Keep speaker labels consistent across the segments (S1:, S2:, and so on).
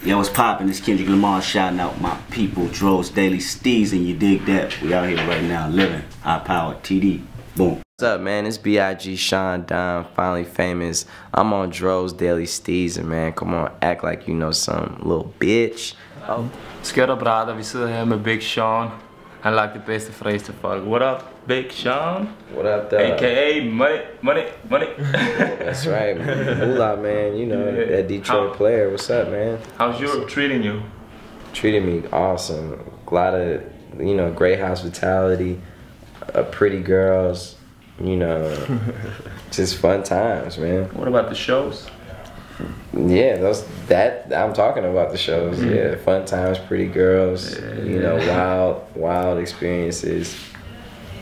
S1: Yo, what's poppin'? It's Kendrick Lamar shouting out my people, DrozDailySteezin. You dig that? We out here right now living. High power, TD. Boom.
S2: What's up, man? It's B.I.G. Sean Don, finally famous. I'm on DrozDailySteezin, man. Come on, act like you know some little bitch.
S3: Oh. Skøt og brætter, vi sidder her med Big Sean. Han lagt det bedste fræs til folk. What up, Big Sean?
S2: What up, though?
S3: AKA money.
S2: That's right, man. Moolah, man. You know, that Detroit player. What's up, man?
S3: How's Europe treating you?
S2: Treated me awesome. A lot of, you know, great hospitality, pretty girls, you know, just fun times, man.
S3: What about the shows?
S2: Yeah, I'm talking about the shows. Yeah, fun times, pretty girls, you know, wild experiences.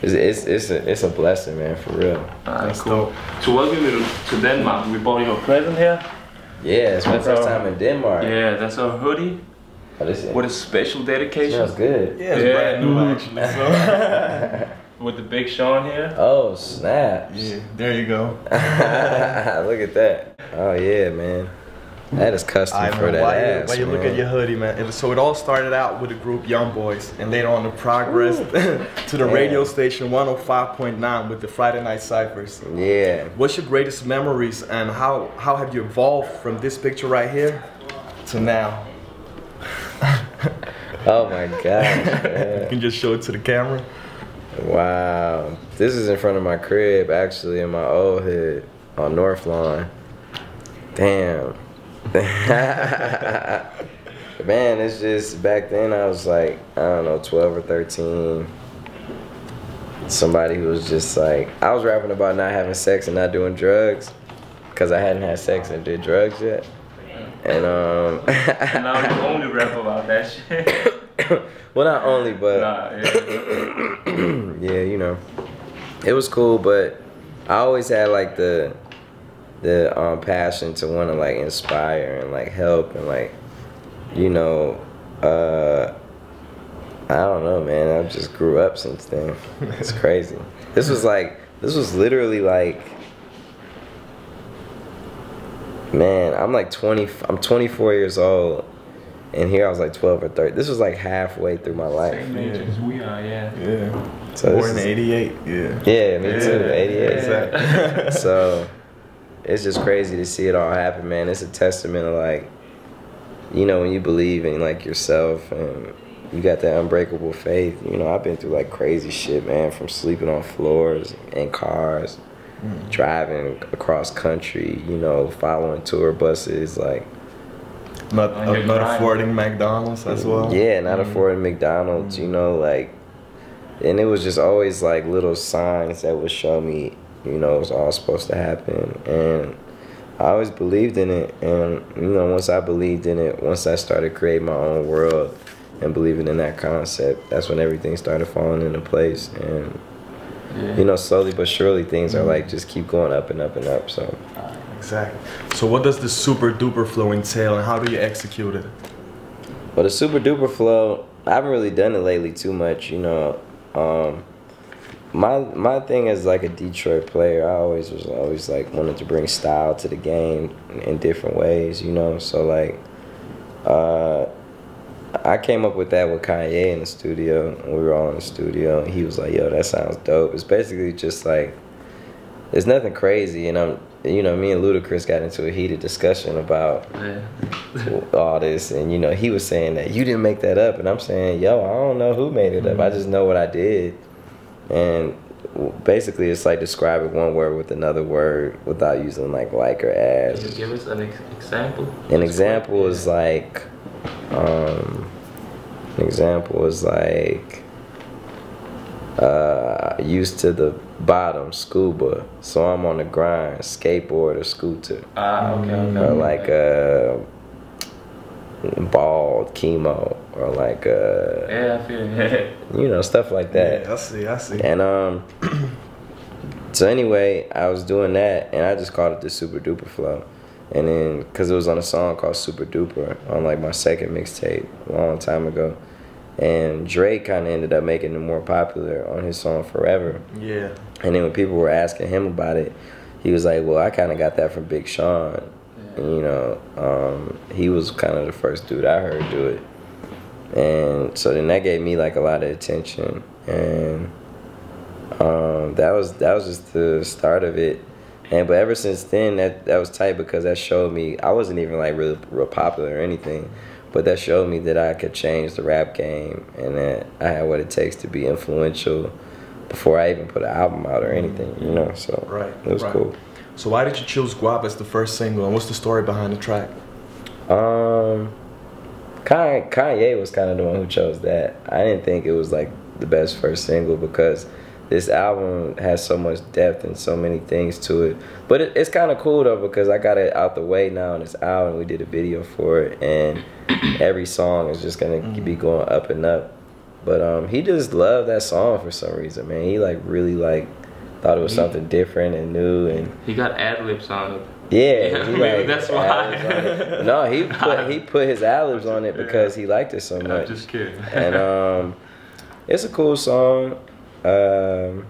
S2: It's a blessing, man, for real.
S3: That's cool. So welcome you to Denmark. We bought you a present here.
S2: Yeah, it's my first time in Denmark.
S3: Yeah, that's a hoodie with a special dedication.
S2: Smells good.
S4: Yeah, it's brand new actually. So.
S3: With the Big Sean here.
S2: Oh, snap.
S4: Yeah, there you go.
S2: Look at that. Oh, yeah, man. That is custom for that ass,
S4: why you look at your hoodie, man. So it all started out with the group Young Boys, and later on the progress to the radio station 105.9 with the Friday Night Cyphers.
S2: Yeah.
S4: What's your greatest memories, and how have you evolved from this picture right here to now?
S2: Oh my gosh, man.
S4: You can just show it to the camera.
S2: Wow. This is in front of my crib, actually, in my old hood on North Lawn. Damn. Man, it's just, back then I was like, I don't know, 12 or 13. Somebody who was just like, I was rapping about not having sex and not doing drugs because I hadn't had sex and did drugs yet. And
S3: now you only rap about that shit.
S2: Well, not only, but yeah, you know, it was cool, but I always had like the passion to want to like inspire and like help and like, you know, I don't know, man. I just grew up since then. It's crazy. This was literally like, man, I'm like 24 years old. And here I was like 12 or 13. This was like halfway through my life.
S3: Same age as we are, yeah.
S4: Yeah.
S2: So
S4: born in '88. Yeah.
S2: Yeah, me too. '88.
S4: Exactly.
S2: So it's just crazy to see it all happen, man. It's a testament of like, you know, when you believe in like yourself and you got that unbreakable faith. You know, I've been through like crazy shit, man, from sleeping on floors in cars, driving across country, you know, following tour buses, like.
S4: Not affording McDonald's as well.
S2: Yeah, not affording McDonald's, you know, like, and it was just always like little signs that would show me, you know, it was all supposed to happen. And I always believed in it. And, you know, once I believed in it, once I started creating my own world and believing in that concept, that's when everything started falling into place. And, you know, slowly but surely things are like just keep going up and up and up, so.
S4: Exactly. So what does the super duper flow entail and how do you execute it?
S2: Well, the super duper flow, I haven't really done it lately too much, you know. My thing as like a Detroit player, I always like wanted to bring style to the game in different ways, you know. So like, I came up with that with Kanye in the studio. We were all in the studio, and he was like, "Yo, that sounds dope." It's basically just like, it's nothing crazy, and you know, me and Ludacris got into a heated discussion about all this, and you know, he was saying that you didn't make that up, and I'm saying, yo, I don't know who made it up. I just know what I did, and basically, it's like describing one word with another word without using like or as.
S3: Can you give us an example?
S2: An example is like, used to the bottom, scuba, so I'm on the grind, skateboard or scooter. Or like bald, chemo, or like
S3: yeah, I feel it.
S2: You know, stuff like that.
S4: Yeah, I see.
S2: And so anyway, I was doing that, and I just called it the Super Duper Flow. And then, cause it was on a song called Super Duper on like my second mixtape a long time ago. And Drake kind of ended up making it more popular on his song Forever.
S4: Yeah.
S2: And then when people were asking him about it, he was like, well, I kind of got that from Big Sean. You know, he was kind of the first dude I heard do it. And so then that gave me like a lot of attention. And that was just the start of it. But ever since then, that was tight because that showed me, I wasn't even like real popular or anything, but that showed me that I could change the rap game and that I had what it takes to be influential before I even put an album out or anything, you know, so it was cool.
S4: So why did you choose GUAP as the first single, and what's the story behind the track?
S2: Kanye was kind of the one who chose that. I didn't think it was like the best first single because this album has so much depth and so many things to it. But it's kind of cool though because I got it out the way now and it's out and we did a video for it and every song is just gonna be going up and up. But he just loved that song for some reason, man. He like really like thought it was something different and new, and
S3: he got ad-libs on it.
S2: Yeah,
S3: he like, that's why.
S2: No, he put his ad-libs on it because he liked it so much.
S3: I'm just kidding.
S2: And it's a cool song. So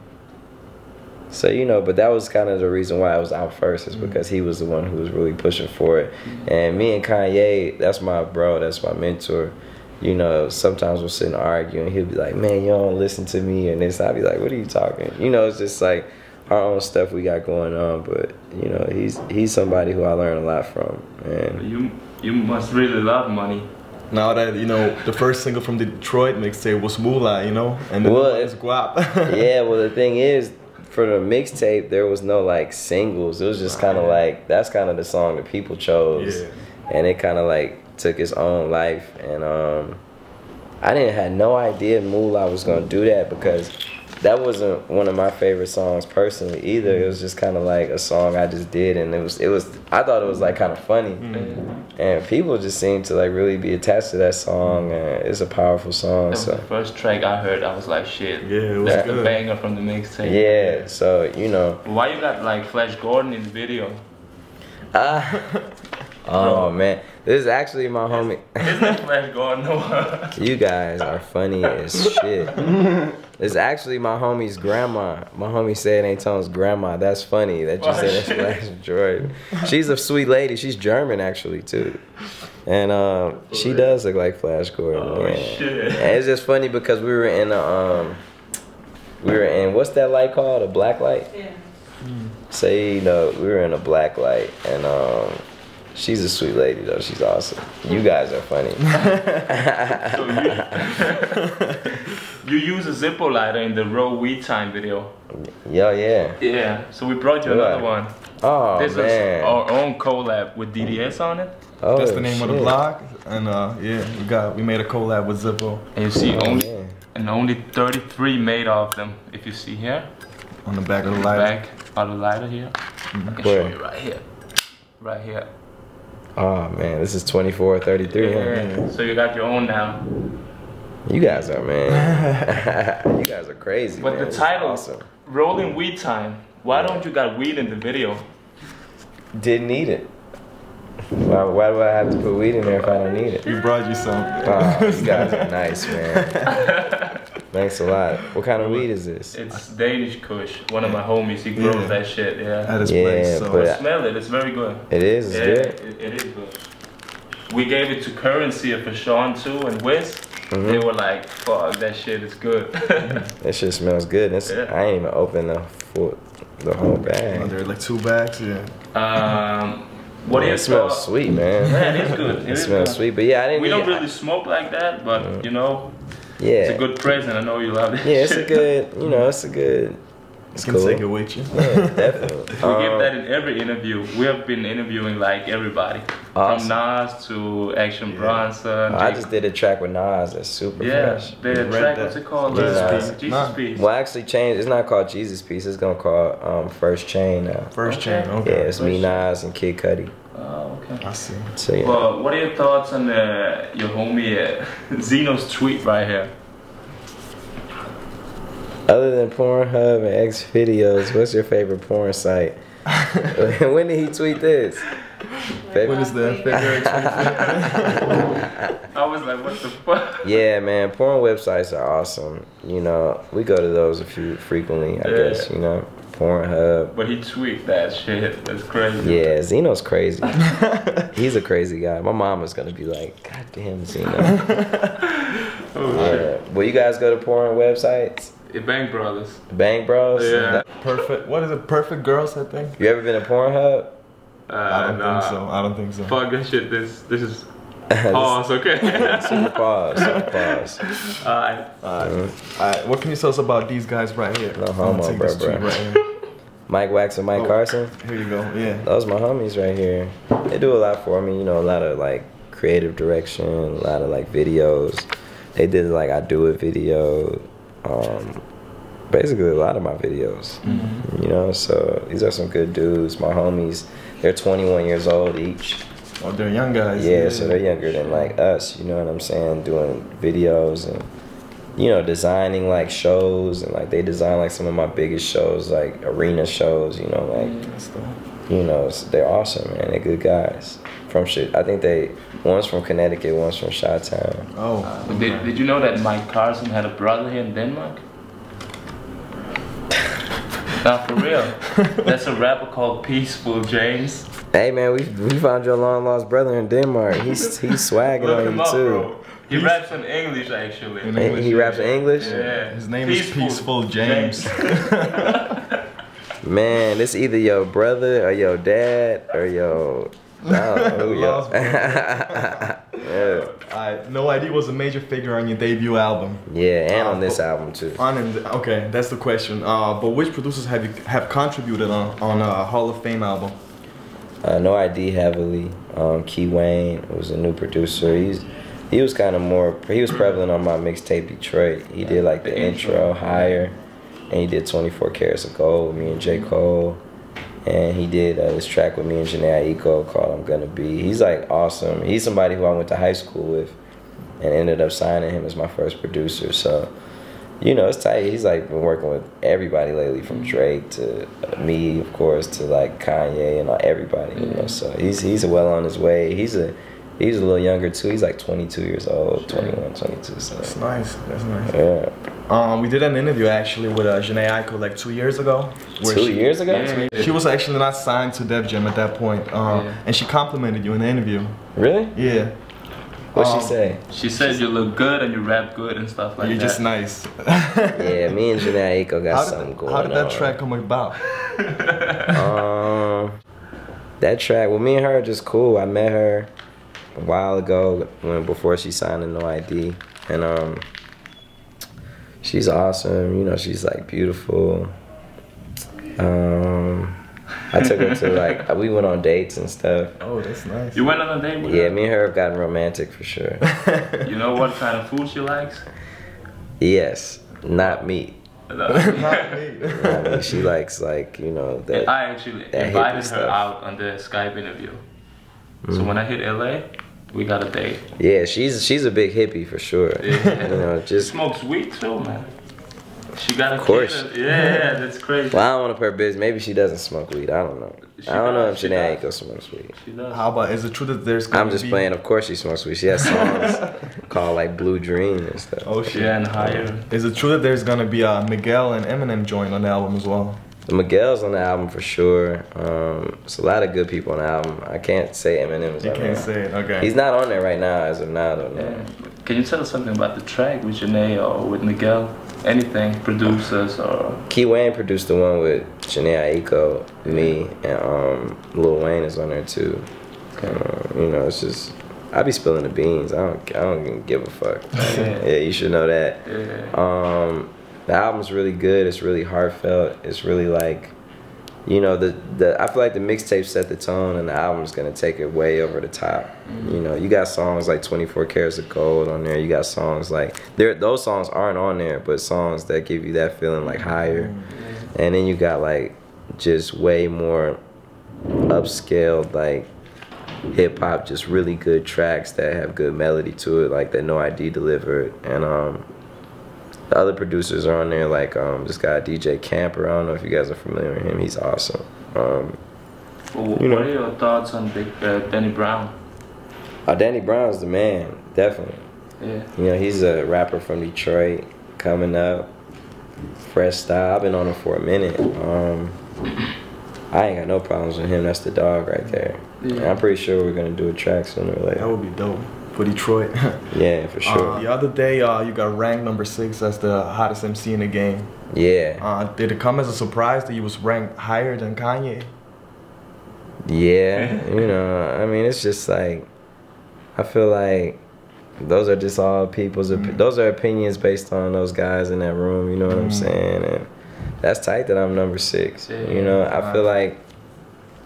S2: you know, but that was kind of the reason why I was out first, is because he was the one who was really pushing for it. And me and Kanye, that's my bro, that's my mentor. You know, sometimes we'll sit and argue and he'll be like, man, you don't listen to me, and this, I'll be like, what are you talking? You know, it's just like our own stuff we got going on, but you know, he's somebody who I learned a lot from. And
S3: you must really love money.
S4: Now that, you know, the first single from the Detroit mixtape was Moolah, you know, and the one is GUAP.
S2: Yeah, well the thing is, for the mixtape there was no like singles. It was just kind of like, that's kind of the song that people chose, and it kind of like took its own life. And I had no idea Moolah was gonna do that because that wasn't one of my favorite songs personally either. It was just kind of like a song I just did, and it was I thought it was like kind of funny, and people just seemed to like really be attached to that song, and it's a powerful song.
S3: That was the first track I heard. I was like, shit,
S4: yeah, it was
S3: that's
S4: good.
S3: the banger from the mixtape.
S2: Yeah, so you know.
S3: Why you got like Flash Gordon in the video?
S2: Oh man, this is actually my homie.
S3: Isn't that Flash Gordon?
S2: You guys are funny as shit. It's actually my homie's grandma. My homie said Anton's grandma. That's funny that you said that's Flash Jordan. She's a sweet lady. She's German actually too. And she does look like Flash Gordon.
S3: Oh shit.
S2: And it's just funny because we were in what's that light called? A black light? Yeah. Say, you know, we were in a black light, and she's a sweet lady though. She's awesome. You guys are funny.
S3: So you use a Zippo lighter in the Raw Weed Time video.
S2: Yeah.
S3: Yeah. So we brought you another one.
S2: Oh
S3: this
S2: man.
S3: is our own collab with DDS on it.
S2: Oh,
S4: that's the name of the blog, and yeah, we made a collab with Zippo.
S3: And you see only 33 made of them. If you see here.
S4: On the back of the lighter.
S3: Back of the lighter here. I can show you right here. Right here.
S2: Oh man, this is 2433.
S3: Yeah. Huh? So you got your own now.
S2: You guys are, man. You guys are crazy.
S3: But
S2: man.
S3: the title,
S2: awesome.
S3: Rolling Weed Time. Why don't you got weed in the video?
S2: Didn't need it. Why do I have to put weed in there if I don't need it?
S4: We brought you some.
S2: Oh, you guys are nice, man. Thanks a lot. What kind of weed is this?
S3: It's Danish Kush. One of my homies, he grows that shit. Yeah.
S4: At his place. So
S3: but smell it. It's very good.
S2: It is. It's good.
S3: It is good. We gave it to Currency for Sean too and Wiz. They were like, "Fuck, that shit is good."
S2: That shit smells good. I ain't even opened the whole bag.
S4: There are like 2 bags. Yeah.
S3: What do you smell?
S2: It smells sweet, man.
S3: Yeah, it is good.
S2: It smells sweet, but yeah, I didn't.
S3: We don't really smoke like that, but you know.
S2: Yeah.
S3: It's a good present. I know you love it.
S2: Yeah, it's a good. You know, it's a good.
S4: It's cool. Take it with you.
S2: Yeah, definitely.
S3: We give that in every interview. We have been interviewing like everybody.
S2: Awesome.
S3: From Nas to Action Bronson.
S2: I just did a track with Nas that's super fresh.
S3: Yeah, the track, what's it called? Jesus Peace.
S2: Well, I actually changed. It's not called Jesus Peace. It's gonna call First Chain now.
S4: First Chain. Okay.
S2: Yeah, it's me, Nas, and Kid Cudi.
S3: Oh, okay.
S4: I see.
S2: So yeah.
S3: Well, what are your thoughts on your homie Zeno's tweet right here?
S2: Other than Pornhub and X videos, what's your favorite porn site? When did he tweet this?
S4: When is the February 25th?
S3: I was like, what the fuck?
S2: Yeah, man, porn websites are awesome. You know, we go to those frequently, I guess, you know. Pornhub.
S3: But he tweaked that shit. That's crazy.
S2: Yeah, Zeno's crazy. He's a crazy guy. My mom is gonna be like, God damn, Zeno. Will you guys go to porn websites?
S3: Bang Brothers.
S2: Bang Bros?
S3: Yeah.
S4: Perfect. What is it? Perfect Girls, I think.
S2: You ever been to Pornhub?
S4: I don't think so. I don't think so.
S3: Fuck that shit. This is pause, okay?
S2: Super pause. Super pause.
S3: Alright.
S4: Alright. What can you tell us about these guys right here?
S2: No homo,
S4: Take
S2: bro,
S4: this tweet
S2: bro.
S4: right here.
S2: Mike Wax and Mike Carson.
S4: Here you go. Yeah.
S2: Those my homies right here. They do a lot for me. You know, a lot of like creative direction, a lot of like videos. They did like I Do It video. Basically a lot of my videos. You know, so these are some good dudes. My homies. They're 21 years old each.
S4: Oh, they're young guys.
S2: Yeah, so they're younger than like us, you know what I'm saying? Doing videos and, you know, designing like shows, and like they design like some of my biggest shows, like arena shows, you know, like, you know, they're awesome, man. They're good guys. From shit, I think one's from Connecticut, one's from Chi-Town.
S4: Oh.
S3: Did you know that Mike Carson had a brother here in Denmark? Nah, for real. That's a rapper called Peaceful James.
S2: Hey man, we found your long lost brother in Denmark. He's swagging
S3: Look
S2: on
S3: him
S2: you
S3: up,
S2: too.
S3: bro. He raps in English actually.
S2: He raps in English?
S3: Yeah.
S4: His name is Peaceful James.
S2: Man, this either your brother or your dad or your... I don't know who
S4: Yeah. No ID was a major figure on your debut album.
S2: Yeah, and on this album too.
S4: Okay, that's the question. But which producers have contributed on a Hall of Fame album?
S2: No ID heavily. Key Wayne was a new producer. He was kind of more. He was prevalent on my mixtape Detroit. He did like the intro, Higher, and he did 24 Carats of Gold with me and J. Cole. And he did this track with me and Jhene Aiko called I'm Gonna Be. He's like awesome. He's somebody who I went to high school with and ended up signing him as my first producer. So, you know, it's tight. He's like been working with everybody lately, from Drake to me, of course, to like Kanye and everybody, you know. So he's well on his way. He's a little younger too. He's like 22 years old, 21, 22. So
S4: that's nice. That's nice.
S2: Yeah.
S4: We did an interview actually with Jhene Aiko like 2 years ago.
S2: 2 years ago?
S3: Yeah.
S4: She was actually not signed to Def Jam at that point, and she complimented you in the interview.
S2: Really?
S4: Yeah.
S2: What'd she say?
S3: She said you look good and you rap good and stuff like that.
S4: You're just nice.
S2: Yeah, me and Jhene Aiko got something going on.
S4: How did that track come about?
S2: That track, well, me and her are just cool. I met her a while ago before she signed to No ID, and she's awesome. You know, she's like beautiful. I took her to like, we went on dates and stuff.
S4: Oh, that's nice.
S3: You went on a date with her?
S2: Yeah, me and her have gotten romantic for sure.
S3: You know what kind of food she likes?
S2: Yes, not meat.
S4: Not me.
S2: Not me. She likes like, you know, that.
S3: I actually invited her out on the Skype interview. So when I hit LA, we got a date.
S2: Yeah, she's a big hippie for sure.
S3: Yeah.
S2: You know, just
S3: smokes weed too, man. She got a
S2: of course.
S3: kid. Yeah, that's crazy.
S2: Well, I don't want to put her business. Maybe she doesn't smoke weed. I don't know. I don't know if Jhene Aiko smokes weed.
S3: She does.
S4: How about, is it true that there's
S2: I'm just playing. Of course she smokes weed. She has songs called like Blue Dream and stuff.
S4: Oh shit.
S3: Yeah, and Higher.
S4: Is it true that there's gonna be a Miguel and Eminem joint on the album as well?
S2: Miguel's on the album for sure. There's a lot of good people on the album. I can't say Eminem's
S4: You
S2: on
S4: can't
S2: there.
S4: say it, okay.
S2: He's not on there right now as of now, though. No.
S3: Yeah. Can you tell us something about the track with Jhene or with Miguel? Anything, producers or...
S2: Key Wayne produced the one with Jhene Aiko, me, and Lil Wayne is on there too. You know, it's just, I be spilling the beans. I don't even give a fuck. Yeah, you should know that.
S3: Yeah.
S2: The album's really good. It's really heartfelt. It's really like, you know, I feel like the mixtape set the tone, and the album's gonna take it way over the top. You know, you got songs like 24 Carats of Gold on there. You got songs like those songs aren't on there, but songs that give you that feeling like Higher. And then you got like just way more upscaled like hip hop, just really good tracks that have good melody to it, like that No ID delivered. And the other producers are on there, like this guy DJ Camper. I don't know if you guys are familiar with him. He's awesome.
S3: What are your thoughts on Danny Brown?
S2: Danny Brown's the man, definitely.
S3: Yeah.
S2: You know, he's a rapper from Detroit coming up. fresh style. I've been on him for a minute. I ain't got no problems with him. That's the dog right there. Yeah. I'm pretty sure we're gonna do a track sooner or later.
S4: That would be dope for Detroit.
S2: Yeah, for sure.
S4: The other day, you got ranked number 6 as the hottest MC in the game.
S2: Yeah.
S4: Did it come as a surprise that you was ranked higher than Kanye?
S2: Yeah, you know, I mean, it's just like, I feel like those are just all people's, those are opinions based on those guys in that room, you know what I'm saying? And that's tight that I'm number 6, you know? I feel like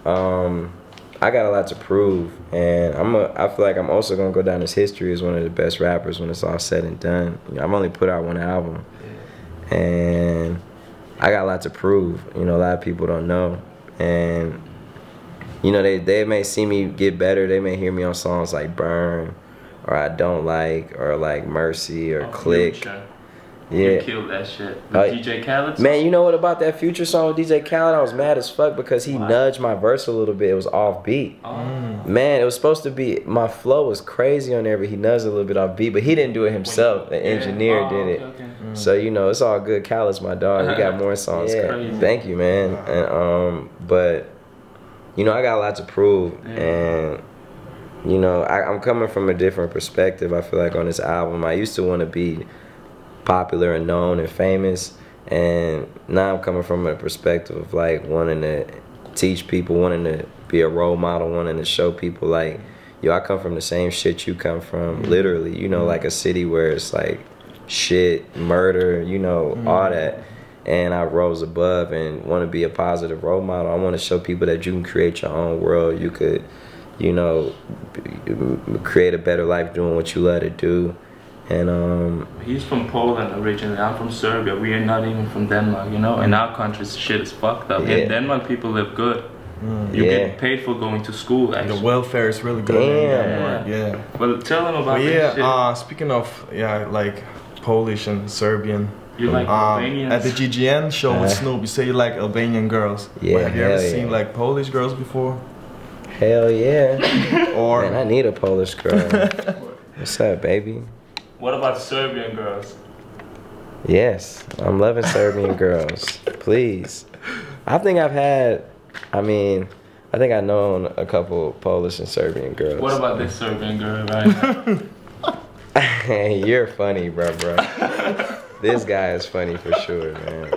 S2: I got a lot to prove, and I feel like I'm also gonna go down as history as one of the best rappers when it's all said and done. You know, I've only put out 1 album, and I got a lot to prove, you know, a lot of people don't know. And you know, they may see me get better. They may hear me on songs like Burn, or I Don't Like, or like Mercy, or Click.
S3: Future.
S2: Yeah.
S3: You killed that shit. With DJ Khaled?
S2: Man, you know what about that Future song with DJ Khaled? I was mad as fuck because he nudged my verse a little bit. It was off beat. Man, it was supposed to be, my flow was crazy on there, but he nudged a little bit off beat. But he didn't do it himself. The engineer did it. Okay. So, you know, it's all good. Khaled's my dog. He got more songs. Thank you, man. And but you know, I got a lot to prove, and you know, I'm coming from a different perspective. I feel like on this album, I used to want to be popular and known and famous, and now I'm coming from a perspective of like wanting to teach people, wanting to be a role model, wanting to show people like, yo, I come from the same shit you come from, literally, you know, like a city where it's like shit, murder, you know, all that. And I rose above and want to be a positive role model. I want to show people that you can create your own world. You could, you know, create a better life doing what you love to do. And
S3: he's from Poland originally. I'm from Serbia. We are not even from Denmark, you know. In our country, shit is fucked up. In Denmark, people live good. You get paid for going to school. Actually.
S4: The welfare is really good in Denmark. Yeah.
S3: Well, tell them about this shit.
S4: Speaking of like Polish and Serbian.
S3: You like Albanians?
S4: At the GGN show with Snoop, you say you like Albanian girls.
S2: Yeah,
S4: have you ever seen like Polish girls before?
S2: Hell yeah.
S4: Or
S2: man, I need a Polish girl. What's up, baby?
S3: What about Serbian girls?
S2: Yes, I'm loving Serbian girls. Please. I think I've had, I think I've known a couple Polish and Serbian girls.
S3: What about this Serbian girl right now?
S2: You're funny, bro. This guy is funny for sure, man.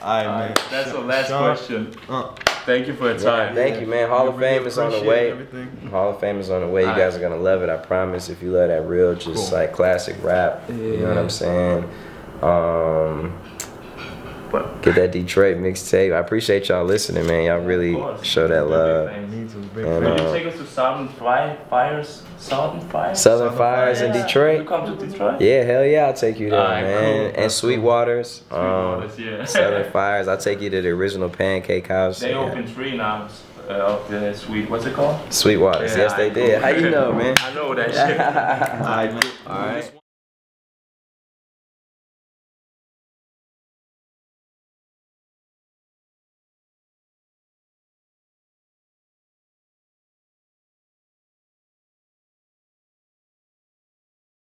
S4: Man.
S3: That's the last question. Thank you for your time.
S2: Thank you, man. Hall of Fame is on the way. Hall of Fame is on the way. You guys are gonna love it. I promise. If you love that real, just like classic rap, you know what I'm saying? Get that Detroit mixtape. I appreciate y'all listening, man. Y'all really show that love.
S3: Will you take us to Southern Fires?
S2: Southern Fires in Detroit?
S3: You come to Detroit?
S2: Yeah, hell yeah, I'll take you there, man.
S3: Cool.
S2: And Sweetwaters.
S3: Yeah.
S2: Southern Fires, I'll take you to the original Pancake House.
S3: They open 3 now of the what's it called?
S2: Sweetwaters, yes they did. How you know, man?
S3: I know that shit.
S2: All right.